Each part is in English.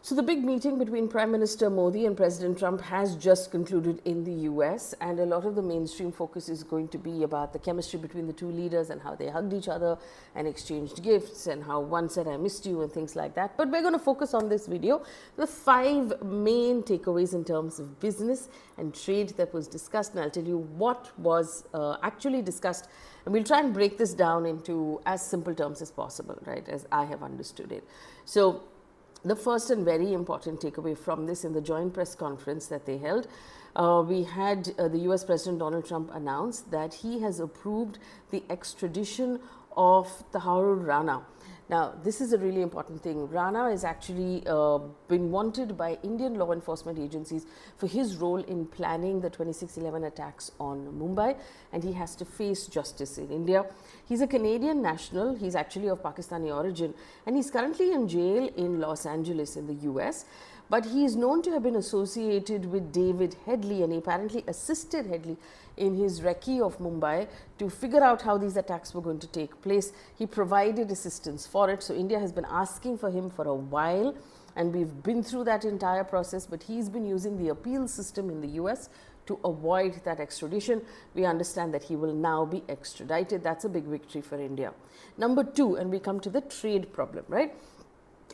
So the big meeting between Prime Minister Modi and President Trump has just concluded in the US, and a lot of the mainstream focus is going to be about the chemistry between the two leaders and how they hugged each other and exchanged gifts and how one said I missed you and things like that. But we're going to focus on this video the 5 main takeaways in terms of business and trade that was discussed, and I'll tell you what was actually discussed, and we'll try and break this down into as simple terms as possible, right, as I have understood it. So the first and very important takeaway from this in the joint press conference that they held, we had the US President Donald Trump announce that he has approved the extradition of Taharu Rana. Now, this is a really important thing. Rana has actually been wanted by Indian law enforcement agencies for his role in planning the 26/11 attacks on Mumbai, and he has to face justice in India. He's a Canadian national. He's actually of Pakistani origin, and he's currently in jail in Los Angeles in the US. But he is known to have been associated with David Headley, and he apparently assisted Headley in his recce of Mumbai to figure out how these attacks were going to take place. He provided assistance for it. So India has been asking for him for a while, and we've been through that entire process, but he's been using the appeal system in the US to avoid that extradition. We understand that he will now be extradited. That's a big victory for India. Number 2, and we come to the trade problem, right?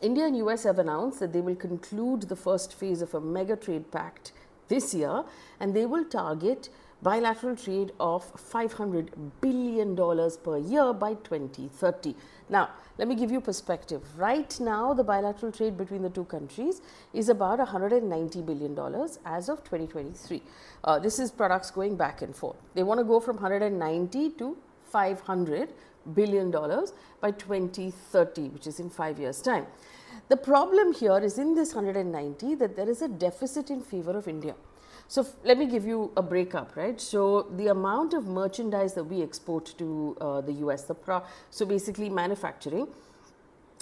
India and US have announced that they will conclude the first phase of a mega trade pact this year, and they will target bilateral trade of $500 billion per year by 2030. Now, let me give you perspective. Right now, the bilateral trade between the two countries is about $190 billion as of 2023. This is products going back and forth. They want to go from 190 to $500 billion by 2030, which is in 5 years' time. The problem here is in this 190 that there is a deficit in favor of India. So let me give you a breakup, right? So the amount of merchandise that we export to the US, so basically manufacturing,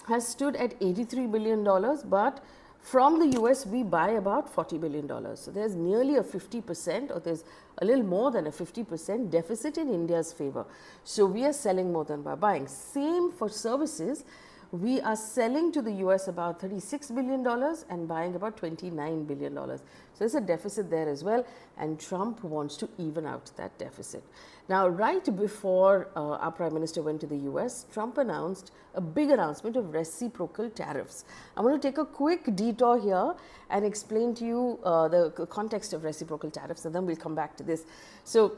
has stood at $83 billion, but from the US we buy about $40 billion. So there's nearly a 50%, or there's a little more than a 50% deficit in India's favor. So we are selling more than we're buying. Same for services. We are selling to the US about $36 billion and buying about $29 billion. So there's a deficit there as well, and Trump wants to even out that deficit. Now, right before our Prime Minister went to the US, Trump announced a big announcement of reciprocal tariffs. I want to take a quick detour here and explain to you the context of reciprocal tariffs, and then we'll come back to this. So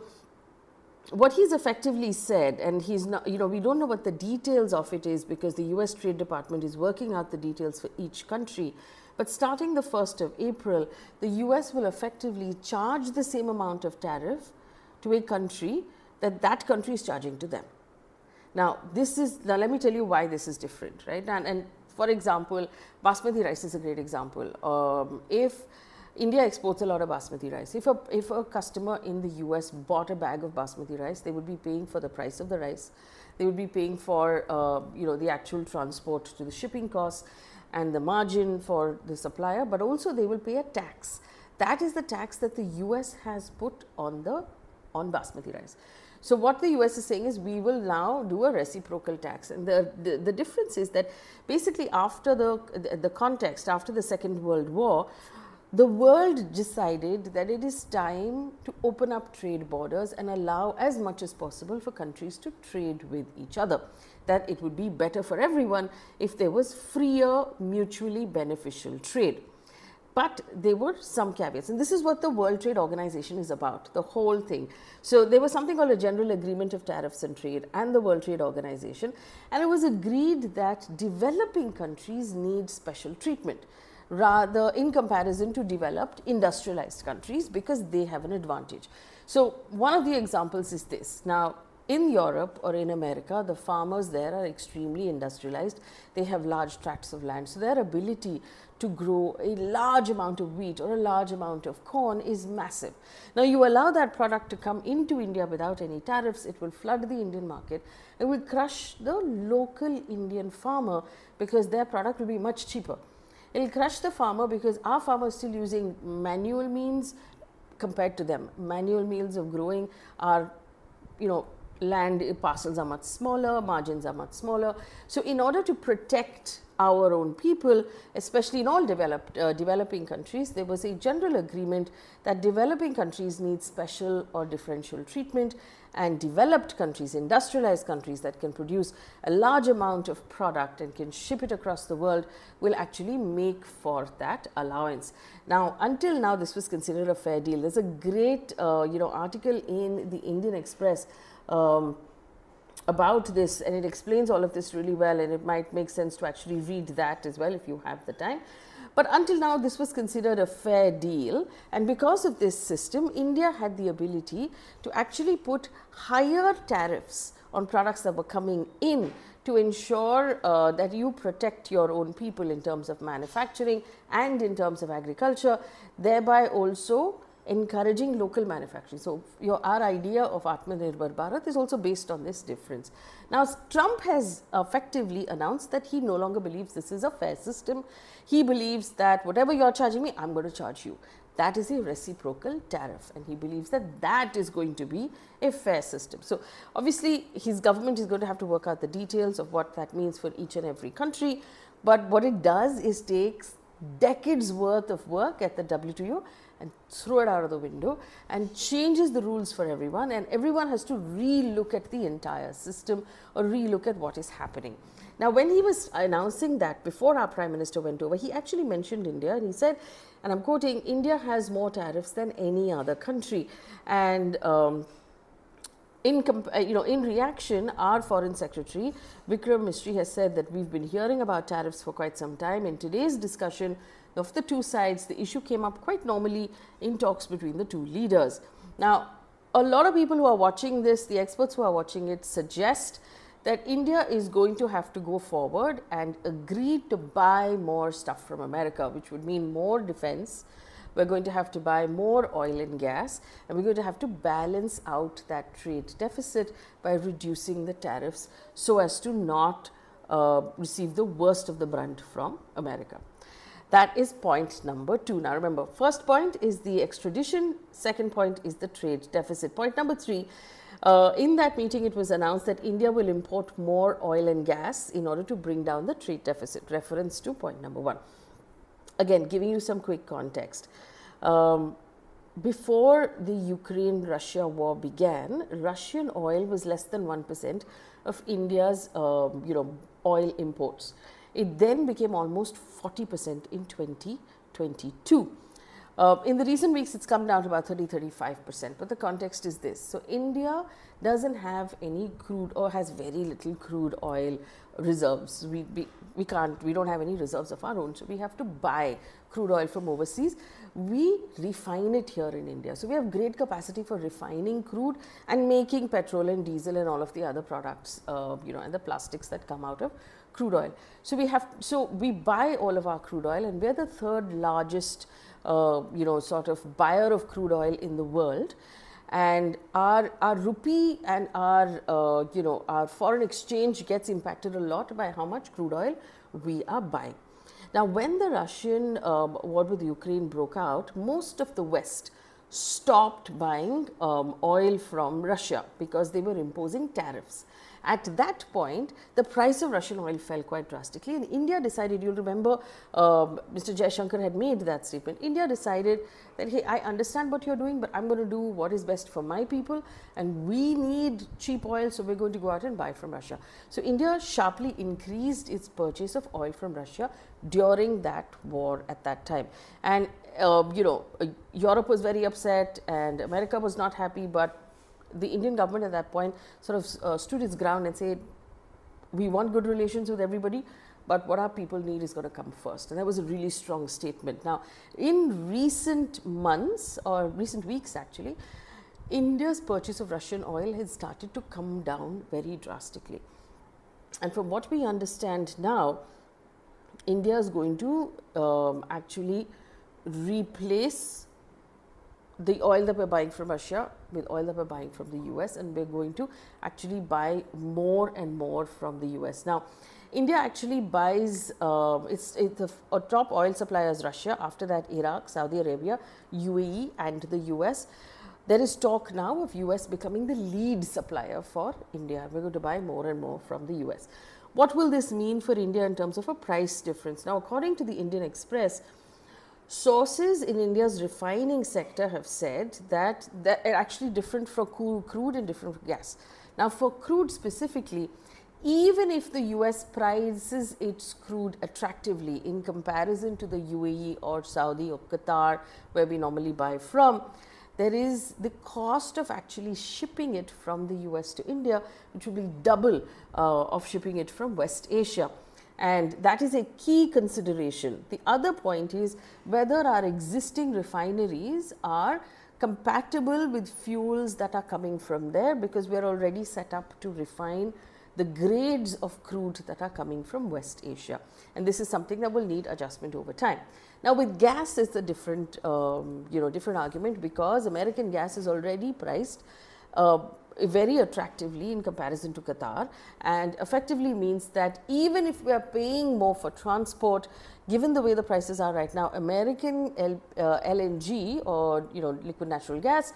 what he's effectively said, and he's not, we don't know what the details of it is because the US Trade Department is working out the details for each country. But starting the 1st of April, the US will effectively charge the same amount of tariff to a country that country is charging to them. Now, let me tell you why this is different, right? And for example, basmati rice is a great example. If India exports a lot of basmati rice. If a customer in the US bought a bag of basmati rice, they would be paying for the price of the rice. They would be paying for the actual transport to the shipping costs and the margin for the supplier, but also they will pay a tax. That is the tax that the US has put on basmati rice. So what the US is saying is we will now do a reciprocal tax, and the difference is that basically after the context, after the Second World War, the world decided that it is time to open up trade borders and allow as much as possible for countries to trade with each other. That it would be better for everyone if there was freer, mutually beneficial trade. But there were some caveats, and this is what the World Trade Organization is about, the whole thing. So there was something called a General Agreement of Tariffs and Trade and the World Trade Organization, and it was agreed that developing countries need special treatment, rather in comparison to developed industrialized countries, because they have an advantage. So one of the examples is this. Now, in Europe or in America, the farmers there are extremely industrialized. They have large tracts of land. So their ability to grow a large amount of wheat or a large amount of corn is massive. Now, you allow that product to come into India without any tariffs, it will flood the Indian market. It will crush the local Indian farmer because their product will be much cheaper. It will crush the farmer because our farmer is still using manual means compared to them. Manual means of growing are, land parcels are much smaller, margins are much smaller. So in order to protect our own people, especially in all developing countries, there was a general agreement that developing countries need special or differential treatment, and developed countries, industrialized countries that can produce a large amount of product and can ship it across the world, will actually make for that allowance. Now, until now, this was considered a fair deal. There's a great article in the Indian Express about this, and it explains all of this really well, and it might make sense to actually read that as well if you have the time. But until now, this was considered a fair deal, and because of this system, India had the ability to actually put higher tariffs on products that were coming in to ensure that you protect your own people in terms of manufacturing and in terms of agriculture, thereby also encouraging local manufacturing. So, our idea of Atmanirbhar Bharat is also based on this difference. Now, Trump has effectively announced that he no longer believes this is a fair system. He believes that whatever you are charging me, I am going to charge you. That is a reciprocal tariff, and he believes that that is going to be a fair system. So, obviously, his government is going to have to work out the details of what that means for each and every country, but what it does is takes decades worth of work at the WTO and throw it out of the window and changes the rules for everyone, and everyone has to re-look at the entire system or re-look at what is happening. Now, when he was announcing that, before our Prime Minister went over, he actually mentioned India, and he said, and I'm quoting, India has more tariffs than any other country. And in reaction, our Foreign Secretary Vikram Misri has said that we've been hearing about tariffs for quite some time. In today's discussion of the two sides, the issue came up quite normally in talks between the two leaders. Now, a lot of people who are watching this, the experts who are watching it, suggest that India is going to have to go forward and agree to buy more stuff from America, which would mean more defense. We're going to have to buy more oil and gas, and we're going to have to balance out that trade deficit by reducing the tariffs so as to not receive the worst of the brunt from America. That is point number 2. Now, remember, first point is the extradition, second point is the trade deficit. Point number 3, in that meeting, it was announced that India will import more oil and gas in order to bring down the trade deficit, reference to point number 1. Again, giving you some quick context. Before the Ukraine-Russia war began, Russian oil was less than 1% of India's, oil imports. It then became almost 40% in 2022. In the recent weeks, it's come down to about 30-35%, but the context is this. So, India doesn't have any crude, or has very little crude oil reserves. We don't have any reserves of our own, so we have to buy crude oil from overseas. We refine it here in India. So, we have great capacity for refining crude and making petrol and diesel and all of the other products, and the plastics that come out of crude oil. So, we buy all of our crude oil, and we're the third largest sort of buyer of crude oil in the world, and our rupee and our foreign exchange gets impacted a lot by how much crude oil we are buying. Now, when the Russian war with Ukraine broke out, most of the West stopped buying oil from Russia because they were imposing tariffs. At that point, the price of Russian oil fell quite drastically, and India decided, you'll remember Mr. Jaishankar had made that statement. India decided that, hey, I understand what you're doing, but I'm going to do what is best for my people, and we need cheap oil, so we're going to go out and buy from Russia. So, India sharply increased its purchase of oil from Russia during that war at that time. And, Europe was very upset and America was not happy, but the Indian government at that point sort of stood its ground and said, we want good relations with everybody, but what our people need is going to come first. And that was a really strong statement. Now, in recent months, or recent weeks actually, India's purchase of Russian oil has started to come down very drastically. And from what we understand now, India is going to actually replace the oil that we're buying from Russia with oil that we're buying from the US, and we're going to actually buy more and more from the US. Now, India actually buys, it's a top oil supplier is Russia, after that Iraq, Saudi Arabia, UAE and the US. there is talk now of US becoming the lead supplier for India. We're going to buy more and more from the US. What will this mean for India in terms of a price difference? Now, according to the Indian Express, sources in India's refining sector have said that they're actually different for crude and different for gas. Now, for crude specifically, even if the US prices its crude attractively in comparison to the UAE or Saudi or Qatar, where we normally buy from, there is the cost of actually shipping it from the US to India, which will be double of shipping it from West Asia. And that is a key consideration. The other point is whether our existing refineries are compatible with fuels that are coming from there, because we are already set up to refine the grades of crude that are coming from West Asia. And this is something that will need adjustment over time. Now, with gas, it's a different, different argument, because American gas is already priced very attractively in comparison to Qatar, and effectively means that even if we are paying more for transport, given the way the prices are right now, American LNG or liquid natural gas,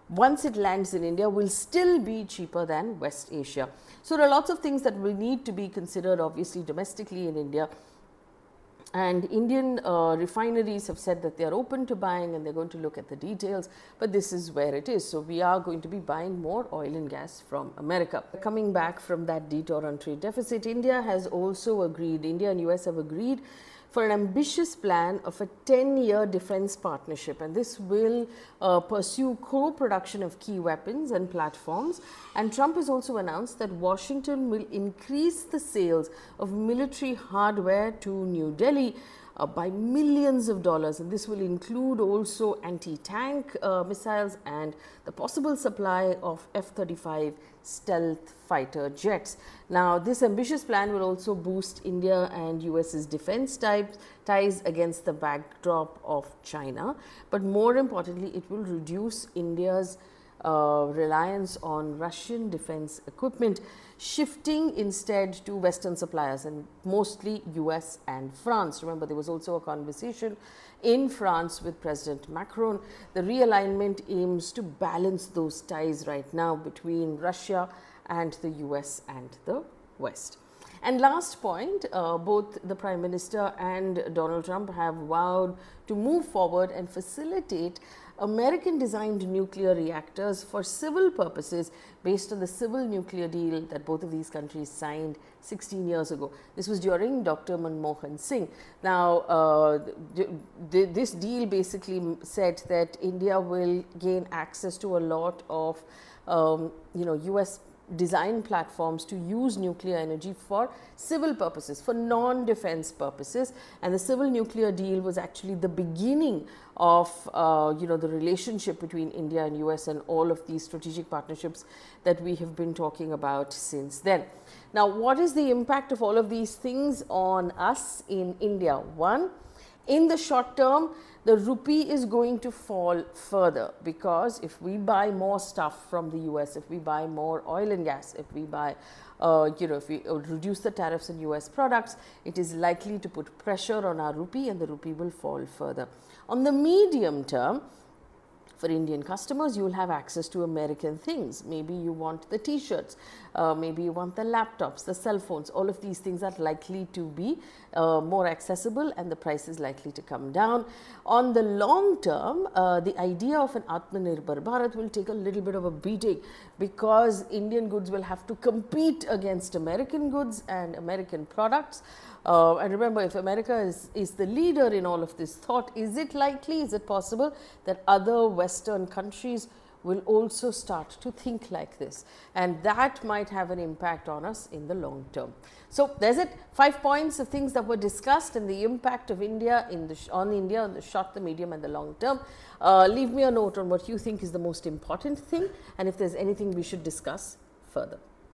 once it lands in India, will still be cheaper than West Asia. So there are lots of things that will need to be considered, obviously domestically in India. And Indian refineries have said that they are open to buying, and they're going to look at the details, but this is where it is. So we are going to be buying more oil and gas from America. Coming back from that detour on trade deficit, India has also agreed, India and US have agreed for an ambitious plan of a 10-year defense partnership, and this will pursue co-production of key weapons and platforms. And Trump has also announced that Washington will increase the sales of military hardware to New Delhi by millions of dollars, and this will include also anti-tank missiles and the possible supply of F-35 stealth fighter jets. Now, this ambitious plan will also boost India and US's defense ties against the backdrop of China, but more importantly, it will reduce India's reliance on Russian defense equipment, shifting instead to Western suppliers, and mostly US and France. Remember, there was also a conversation in France with President Macron. The realignment aims to balance those ties right now between Russia and the US and the West. And last point, both the Prime Minister and Donald Trump have vowed to move forward and facilitate American-designed nuclear reactors for civil purposes based on the civil nuclear deal that both of these countries signed 16 years ago. This was during Dr. Manmohan Singh. Now, this deal basically said that India will gain access to a lot of, US design platforms to use nuclear energy for civil purposes, for non-defense purposes. And the civil nuclear deal was actually the beginning of the relationship between India and US and all of these strategic partnerships that we have been talking about since then. Now, what is the impact of all of these things on us in India? One, in the short term, the rupee is going to fall further, because if we buy more stuff from the US, if we buy more oil and gas, if we buy, if we reduce the tariffs on US products, it is likely to put pressure on our rupee, and the rupee will fall further. On the medium term, for Indian customers, you will have access to American things. Maybe you want the t-shirts, maybe you want the laptops, the cell phones. All of these things are likely to be more accessible, and the price is likely to come down. On the long term, the idea of an Atmanirbhar Bharat will take a little bit of a beating, because Indian goods will have to compete against American goods and American products. And remember, if America is the leader in all of this thought, is it likely, is it possible that other Western countries will also start to think like this? And that might have an impact on us in the long term. So there's it, 5 points of things that were discussed, and the impact of India on India in the short, the medium and the long term. Leave me a note on what you think is the most important thing, and if there's anything we should discuss further.